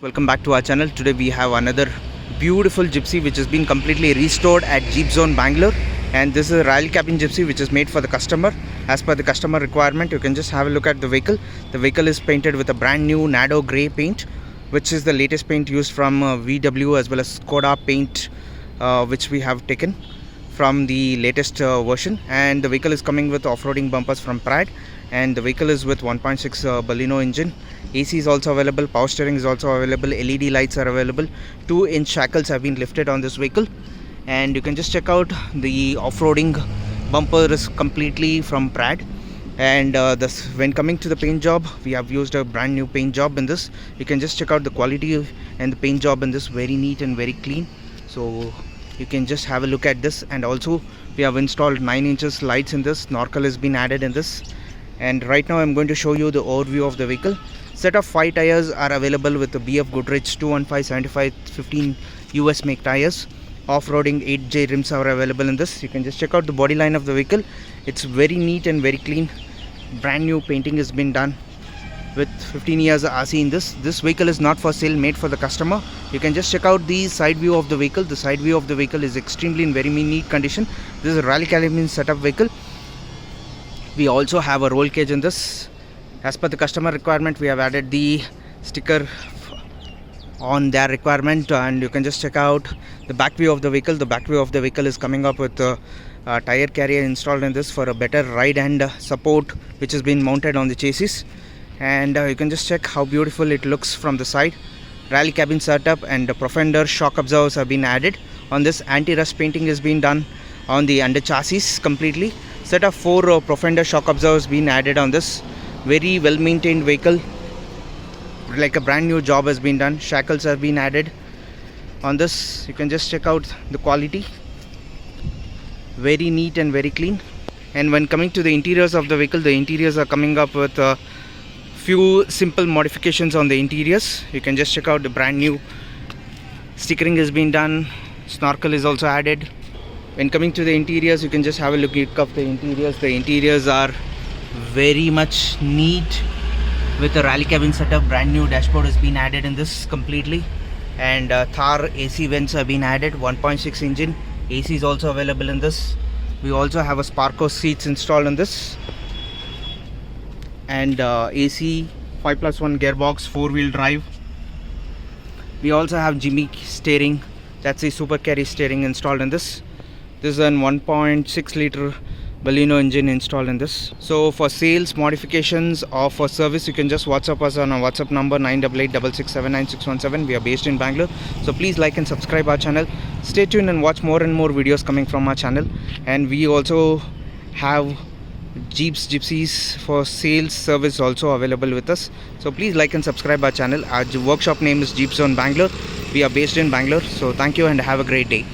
Welcome back to our channel. Today we have another beautiful Gypsy which has been completely restored at Jeepzone, Bangalore. And this is a rail cabin Gypsy which is made for the customer as per the customer requirement. You can just have a look at the vehicle. The vehicle is painted with a brand new Nardo grey paint, which is the latest paint used from VW as well as Skoda paint, which we have taken from the latest version. And the vehicle is coming with off-roading bumpers from Prad, and the vehicle is with 1.6 Baleno engine. AC is also available, power steering is also available, LED lights are available, 2-inch shackles have been lifted on this vehicle. And you can just check out the off-roading bumper is completely from Prad. And when coming to the paint job, we have used a brand new paint job in this. You can just check out the quality and the paint job in this, very neat and very clean. So you can just have a look at this. And also we have installed 9 inches lights in this. Snorkel has been added in this. And right now I'm going to show you the overview of the vehicle. Set of 5 tires are available with the BF Goodrich 215 75 15 US make tires. Off-roading 8J rims are available in this. You can just check out the body line of the vehicle. It's very neat and very clean. Brand new painting has been done with 15 years RC in this. This vehicle is not for sale, made for the customer. You can just check out the side view of the vehicle. The side view of the vehicle is extremely in very neat condition. This is a rally cabin setup vehicle. We also have a roll cage in this. As per the customer requirement, we have added the sticker on their requirement. And you can just check out the back view of the vehicle. The back view of the vehicle is coming up with a tire carrier installed in this for a better ride and support, which has been mounted on the chassis. And you can just check how beautiful it looks from the side. Rally cabin setup and Profender shock absorbers have been added on this. Anti-rust painting has been done on the under chassis completely. Set of 4 Profender shock absorbers been added on this. Very well maintained vehicle, like a brand new job has been done. Shackles have been added on this. You can just check out the quality, very neat and very clean. And when coming to the interiors of the vehicle, the interiors are coming up with a few simple modifications on the interiors. You can just check out the brand new stickering has been done. Snorkel is also added. When coming to the interiors, you can just have a look at the interiors. The interiors are very much neat with a rally cabin setup. Brand new dashboard has been added in this completely. And Thar AC vents have been added. 1.6 engine. AC is also available in this. We also have a Sparco seats installed in this. And AC 5+1 gearbox, 4-wheel drive. We also have Jimmy steering. That's the super carry steering installed in this. This is an 1.6 liter Baleno engine installed in this. So for sales, modifications or for service, you can just WhatsApp us on our WhatsApp number 9886679617. We are based in Bangalore. So please like and subscribe our channel. Stay tuned and watch more and more videos coming from our channel. And we also have Gypsies for sales service also available with us. So please like and subscribe our channel. Our workshop name is Jeepzone Bangalore. We are based in Bangalore. So thank you and have a great day.